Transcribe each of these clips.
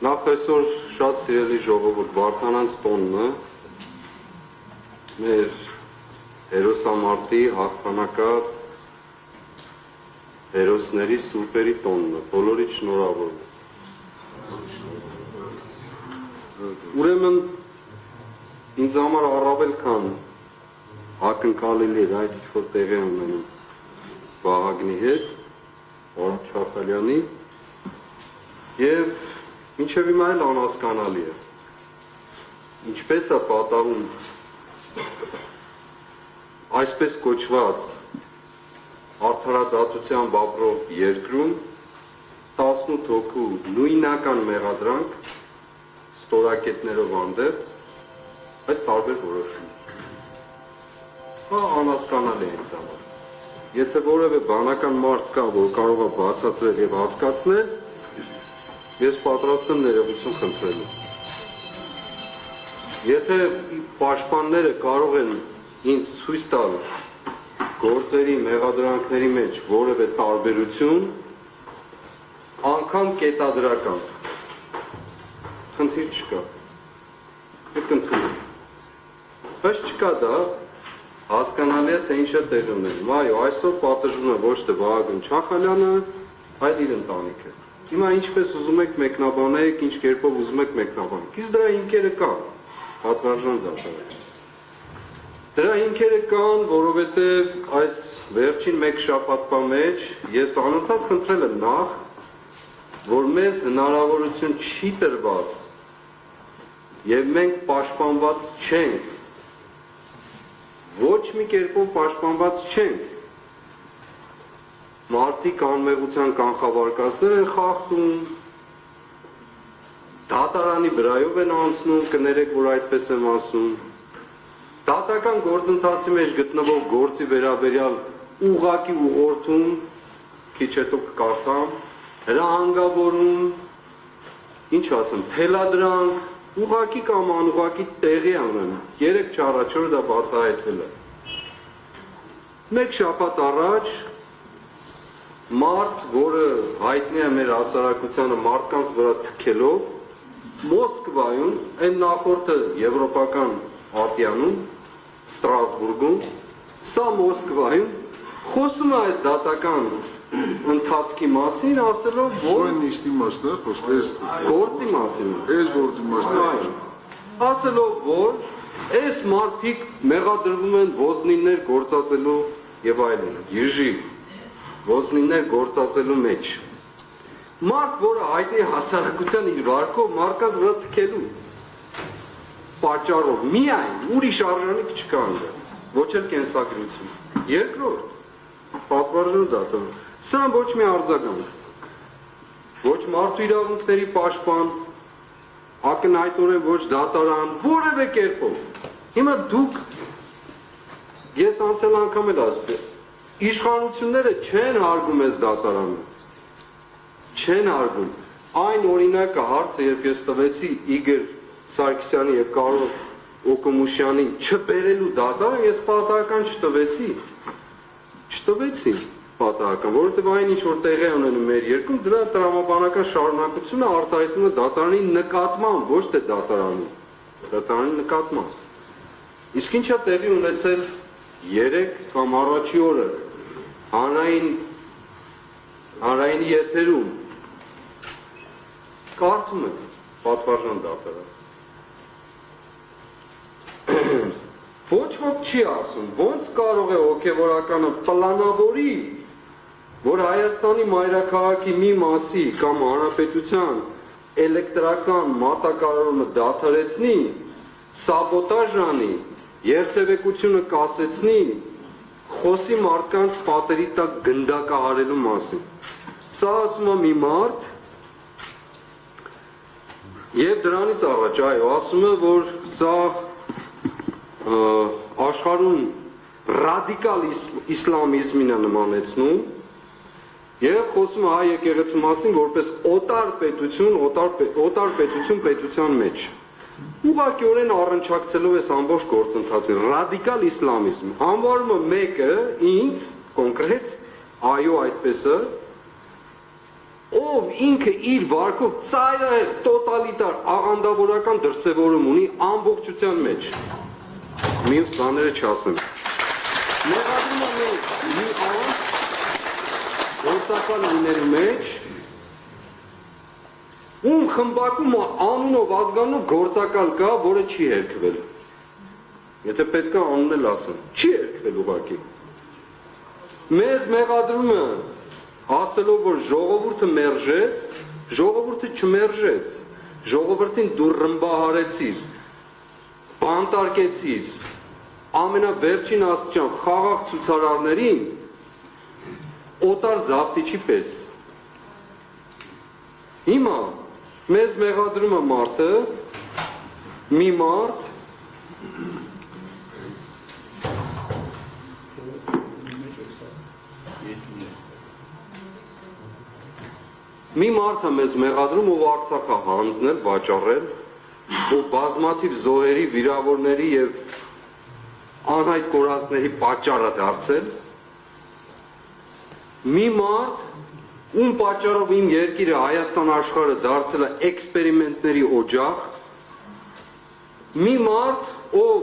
Նախ այսօր շատ սիրելի ժողովուրդ Վարդանանց տոնն է մեր հերոսամարտի հաղթանակած հերոսների սուրբերի տոնն է, բոլորիդ շնորհավորում։ Ուրեմն ինձ համար առավել քան ակնկալելի էր այդ ինչ-որ տեղի ունենում Վահագնի հետ, Արամ Չախալյանի և մինչև հիմա էլ անհասկանալի է, ինչպես է պատահում այսպես կոչված արդարադատությամբ ապրող երկրում 18 հոգու նույնական մեղադրանք ստորակետներով անդերձ այդ տարբեր որոշում։ Սա անհասկանալի է ինձ համար։ Եթե որևէ բանական մարդ կա, որ կարող է բացատրել և հասկացնել, ես պատրաստ եմ ներողություն խնդրելու։ Եթե պաշտպանները կարող են ինձ ցույց տալ գործերի, մեղադրանքների մեջ որևէ տարբերություն, անգամ կետադրական, խնդիր չկա, կընդունեմ։ Բայց չկա դա, հասկանալի է, թե ինչ է տեղի ունենում։ Այո, այսօր պատժվում է ոչ թե Վահագն Չախալյանը, այլ իր ընտանիքը։ Հիմա ինչպես ուզում եք մեկնաբանեք, ինչ կերպով ուզում եք մեկնաբանեք։ Իսկ դրա հիմքերը կան, պատվարժան դաշնամուրի։ Դրա հիմքերը կան, որովհետև այս վերջին մեկ շաբաթվա մեջ ես անընդհատ խնդրել եմ նախ, որ մեզ հնարավորություն չի տրված եւ մենք պաշտպանված չենք, ոչ մի կերպով պաշտպանված չենք։ Մարդիկ անմեղության կանխավարկածներ են խախտում, դատարանի վրայով են անցնում, կներեք, որ այդպես եմ ասում, դատական գործընթացի մեջ գտնվող գործի վերաբերյալ ուղղակի ուղղորդում, քիչ հետո կկարդամ, հրահանգավորում, ինչ ասեմ, թելադրանք, ուղղակի կամ անուղղակի տեղի անեն, 3-4 դա բացահայտվել է։ Մեկ շաբաթ առաջ մարդ, որը հայտնի է մեր հասարակությանը մարդկանց վրա թքելով, Մոսկվայում, այն նախորդը եվրոպական ատյանում, Ստրասբուրգում, սա Մոսկվայում, խոսում է այս դատական ընթացքի մասին, ասելով, որ նիստի մասն է, գործի մասին, գործի մասն, ասելով, որ այս մարդիկ մեղադրվում են ոզնիներ գործածելու եւ այլն, Իժի ոզնիներ գործածելու մեջ։ Մարդ, որը հայտնի հասարակության իր վարկով մարդկանց վրա թքելու պատճառով, միայն ուրիշ արժանիք չկա այնտեղ, ոչ էլ կենսագրություն։ Երկրորդ, պատվարժան դատան, սա ոչ մի արձագանք, ոչ մարդու իրավունքների պաշտպան, ակնհայտորեն ոչ դատարան, որևէ կերպով։ Հիմա դուք, ես անցել անգամ էլ ասացի, իշխանությունները չեն հարգում այս դատարանը, չեն հարգում։ Այն օրինակը հարցը, երբ ես տվեցի Իգոր Սարգսյանի եւ Կարո Օկոմուշյանին չբերելու դատարան, ես պատահական չտվեցի պատահական, որովհետև այն ինչ որ տեղի ունենում մեր երկրում, դրա տրամաբանական շարունակությունը արտահայտվում է դատարանի նկատմամբ, ոչ թե դատարանի նկատմամբ։ Իսկ ինչա տեղի ունեցել 3 կամ առաջի օրը հանրայինի եթերում կարդում եք պատվարժան դատարան։ Ոչ ոք չի ասում, ոնց կարող է հոգևորականը պլանավորի, որ Հայաստանի մայրաքաղաքի մի մասի կամ հանրապետության էլեկտրական մատակարարումը դադարեցնի, սաբոտաժ անի, երթևեկությունը կասեցնի, խոսի մարդկանց պատերի տակ գնդակահարելու մասին։ Սա ասում է մի մարդ, եւ դրանից առաջ, այո, ասում է, որ սա աշխարհում ռադիկալ իսլամիզմին է նմանեցնում եւ խոսում է հայ եկեղեցու մասին որպես օտար պետություն պետության մեջ։ Ուղղակիորեն առնչակցելով այս ամբողջ գործընթացին ռադիկալ իսլամիզմ համարում է մեկը ինձ կոնկրետ այո այդպես է ով ինքը իր վարկով ծայրահեղ տոտալիտար աղանդավորական դրսևորում ունի ամբողջության մեջ։ Մյուս բաները չասեմ։ Մեղադրում եմ մի անձ գործակալ լինելու մեջ, ում խմբակում անունով ազգանունով գործակալ կա, որը չի հերքվել։ Եթե պետք է անունն էլ ասեմ, չի հերքվել ուղղակի։ Մեզ մեղադրում են ասելով, որ ժողովուրդը մերժեց, ժողովուրդը չմերժեց, ժողովրդին դու ռմբահարեցիր, բանտարկեցիր, ամենավերջին աստիճան խաղաղ ցուցարարներին օտար զավթիչի պես։ Հիմա մեզ մեղադրում է մարդը, մի մարդ, մի մարդ է մեզ մեղադրում, ով Արցախ է հանձնել, վաճառել, ով բազմաթիվ զոհերի, վիրավորների եւ անհայտ կորածների պատճառ է դարձել, մի մարդ, ում պատճառով իմ երկիրը Հայաստան աշխարհը դարձել է էքսպերիմենտների օջախ, մի մարդ, ով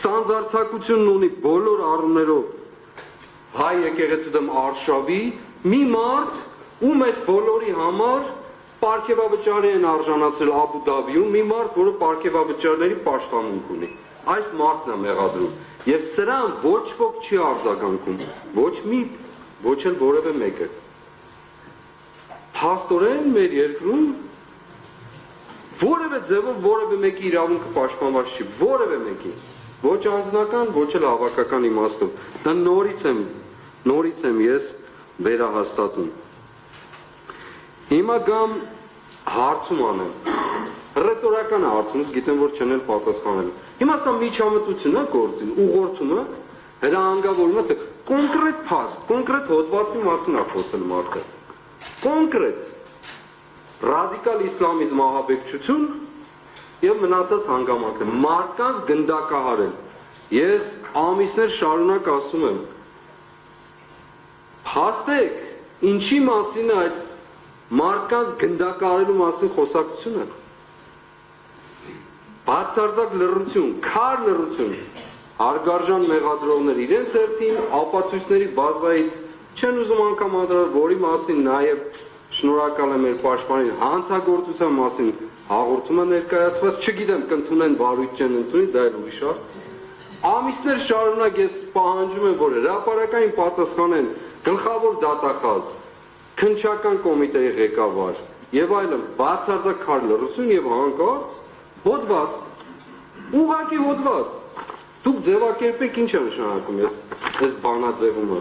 սանձարձակությունն ունի բոլոր առումներով հայ եկեղեցու դեմ արշավի, մի մարդ, ում այս բոլորի համար պարգևավճարի են արժանացրել Աբու Դաբիում, մի մարդ, որը պարգևավճարների պաշտամունք ունի։ Այս մարդն է մեղադրում, եւ սրան ոչ ոք չի արձագանքում, ոչ էլ որևէ մեկը։ Փաստորեն մեր երկրում որևէ ձևով որևէ մեկի իրավունքը պաշտպանված չի, որևէ մեկի, ոչ անձնական, ոչ էլ հավաքական իմաստով։ Դա նորից եմ ես վերահաստատում։ Հիմա գամ հարցում անեմ, ռետորական հարցումս գիտեմ, որ չեն էլ պատասխանել։ Հիմա սա միջամտություն է գործին, ուղղորդումը, հրահանգավորումը, կոնկրետ փաստ, կոնկրետ հոդվածի մասին է խոսել մարդը։ Կոնկրետ ռադիկալ իսլամիզմ ահաբեկչություն եւ մնացած հանգամանքներ, մարդկանց գնդակահարել։ Ես ամիսներ շարունակ ասում եմ, փաստեք, ինչի մասին է այդ մարդկանց գնդակահարելու մասին խոսակցությունը։ Բացարձակ լռություն, քար լռություն, հարգարժան մեղադրողներ իրենց հերթին ապացույցների բազայից չեն ուզում անգամ անդրադառնալ, որի մասին նաև շնորհակալ եմ մեր պաշտպանին հանցագործության մասին հաղորդումը ներկայացված, չգիտեմ կընդունեն վարույթ չեն ընդունի, դա էլ ուրիշ հարց։ Ամիսներ շարունակ ես պահանջում եմ, որ հրապարակային պատասխանեն գլխավոր դատախազ, քննչական կոմիտեի ղեկավար եւ այլն, բացարձակ քար լռություն եւ հանկարծ հոդված, ուղղակի հոդված։ Դուք ձևակերպեք ինչ է նշանակում այս բանաձևումը։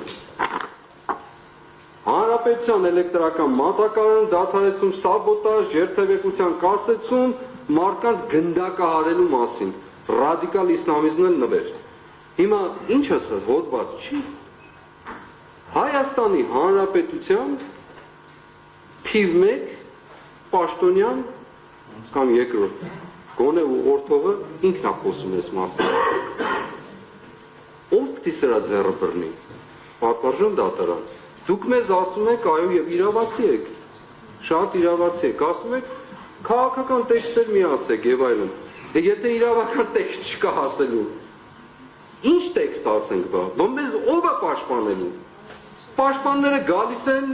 Հանրապետության էլեկտրական մատակարարան դադարեցում, սաբոտաժ, երթևեկության կասեցում, մարդկանց գնդակահարելու մասին, ռադիկալ իսլամիզմն էլ նվեր։ Հիմա ինչ ասած, հոդված չի։ Հայաստանի Հանրապետության թիվ 1 պաշտոնյան կամ երկրորդ գոնե ուղղորդողը ինքն է խոսում այս մասին։ Ով պիտի սրա ձեռը բռնի։ Պատվարժան դատարան։ Դուք մեզ ասում եք, այո, եւ իրավացի եք։ Շատ իրավացի եք, ասում եք, քաղաքական տեքստեր մի ասեք եւ այլն։ Եթե իրավական տեքստ չկա ասելու, ինչ տեքստ ասենք բա։ Ո՞վ մեզ ով է պաշտպանելու։ Պաշտպանները գալիս են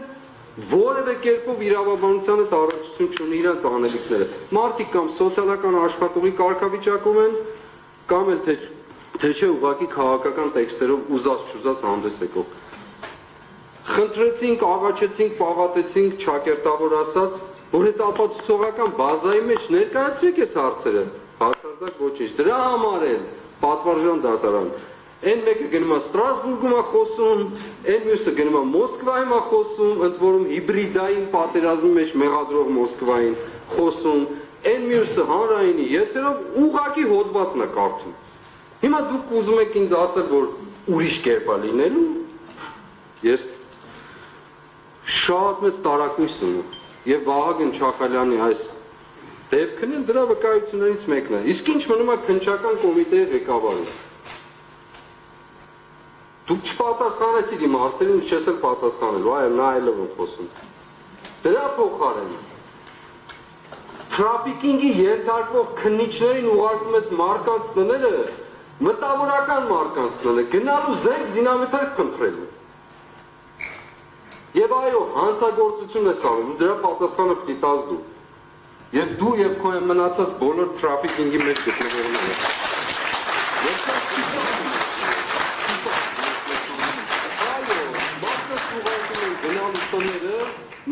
որևէ կերպով իրավաբանությանը տարածություն չունի իրենց անելիքները։ Մարդիկ կամ սոցիալական աշխատողի կարգավիճակում են, կամ էլ թե չէ ուղղակի քաղաքական տեքստերով ուզած-չուզած հանդես եկող։ Խնդրեցինք, աղաչեցինք, պաղատեցինք, ճակերտավոր ասած, որ այդ ապացուցողական բազայի մեջ ներկայացրեք այս հարցերը։ Բացարձակ ոչինչ։ Դրա համար էլ պատվարժան դատարան։ Այն մեկը գնում է Ստրասբուրգում է խոսում, այն մյուսը գնում է Մոսկվայում է խոսում, ընդ որում հիբրիդային պատերազմի մեջ մեղադրող Մոսկվային խոսում, այն մյուսը հանրայինի եթերով ուղղակի հոդվածն է կարդում։ Հիմա դուք ուզում եք ինձ ասել, որ ուրիշ կերպ է լինելու։ Ես շատ մեծ տարակույս ունեմ եւ Վահագն Չախալյանի այս դեպքն էլ դրա վկայություններից մեկն է։ Իսկ ինչ մնում է քննչական կոմիտեի ղեկավարը։ Դուք չպատասխանեցիք իմ հարցերին, չես էլ պատասխանելու, այո, նա այլով եմ խոսում։ Դրա փոխարեն Թրաֆիկինգի ենթարկվող քննիչներին ուղարկում ես մարկանց տները, մտավորական մարկանց տները, գնալու զենք զինամթերք փնտրելու։ Եվ այո, հանցագործություն ես անում, դրա պատասխանը պիտի տաս դու։ Եվ դու եւ քո մնացած բոլոր թրաֆիկինգի մեջ գտնվողները։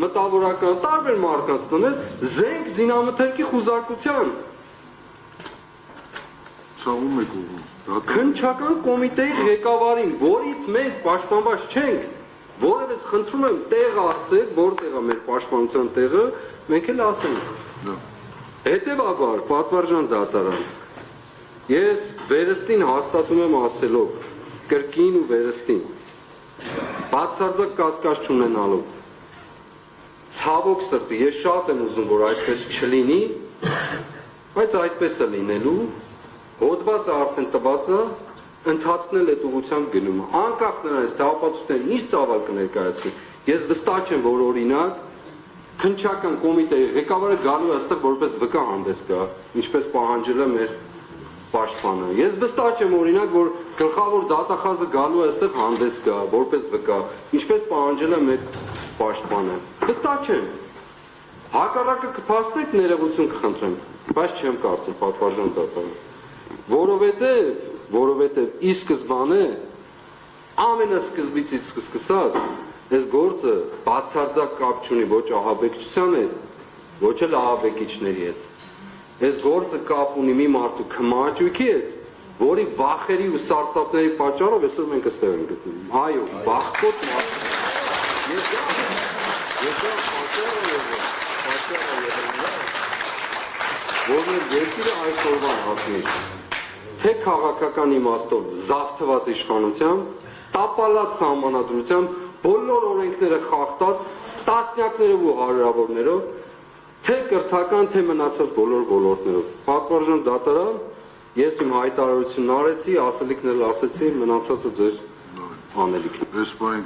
Մտավորական տարբեր մարդկանց տներ զենք զինամթերքի խուզարկության Ցավում եք ուղում։ քննչական կոմիտեի ղեկավարին, որից մենք պաշտպանված չենք, որևէ խնդրում եմ տեղը ասեք, որտեղ է մեր պաշտպանության տեղը, մենք էլ ասենք։ Հետևաբար, պատվարժան դատարան, ես վերստին հաստատում եմ ասելով, կրկին ու վերստին, բացարձակ կասկած չունենալով, ցավոք սրտի, ես շատ եմ ուզում, որ այդպես չլինի, բայց այդպես է լինելու, հոդվածը արդեն տված է, ընթացքն էլ այդ ուղղությամբ գնում է, անկախ նրանից, թե ապացույցները ինչ ծավալ կներկայացնի, ես վստահ եմ, որ օրինակ, քննչական կոմիտեի ղեկավարը գալու է այստեղ որպես վկա հանդես գա, ինչպես պահանջել է մեր պաշտպանը։ Ես վստահ եմ օրինակ, որ գլխավոր դատախազը գալու է այստեղ հանդես գա, որպես վկա, ինչպես պահանջել է մեր պաշտպանը։ Վստահ չեմ։ Հակառակը կփաստեք ներողություն կխնդրեմ, բայց չեմ կարծում պատվարժան դատարան։ Որովհետև ի սկզբանե ամենասկզբից սկսած այս գործը բացարձակ կապ չունի ոչ ահաբեկչության հետ, ոչ էլ ահաբեկիչների հետ։ Այս գործը կապ ունի մի մարդու քմահաճույքի հետ, որի վախերի ու սարսափների պատճառով այսօր մենք այստեղ ենք գտնվում։ Այո, բախտոտ որ մեր երկիրը այսօրվան հասնի, թե քաղաքական իմաստով զավթված իշխանությամբ, տապալած սահմանադրությամբ, բոլոր օրենքները խախտած, տասնյակներով ու հարյուրավորներով, թե կրթական, թե մնացած բոլոր ոլորտներով։ Պատվարժան դատարան, ես իմ հայտարարությունն արեցի, ասելիքն էլ ասեցի, մնացածը ձեր անելիքն։ Այս բանը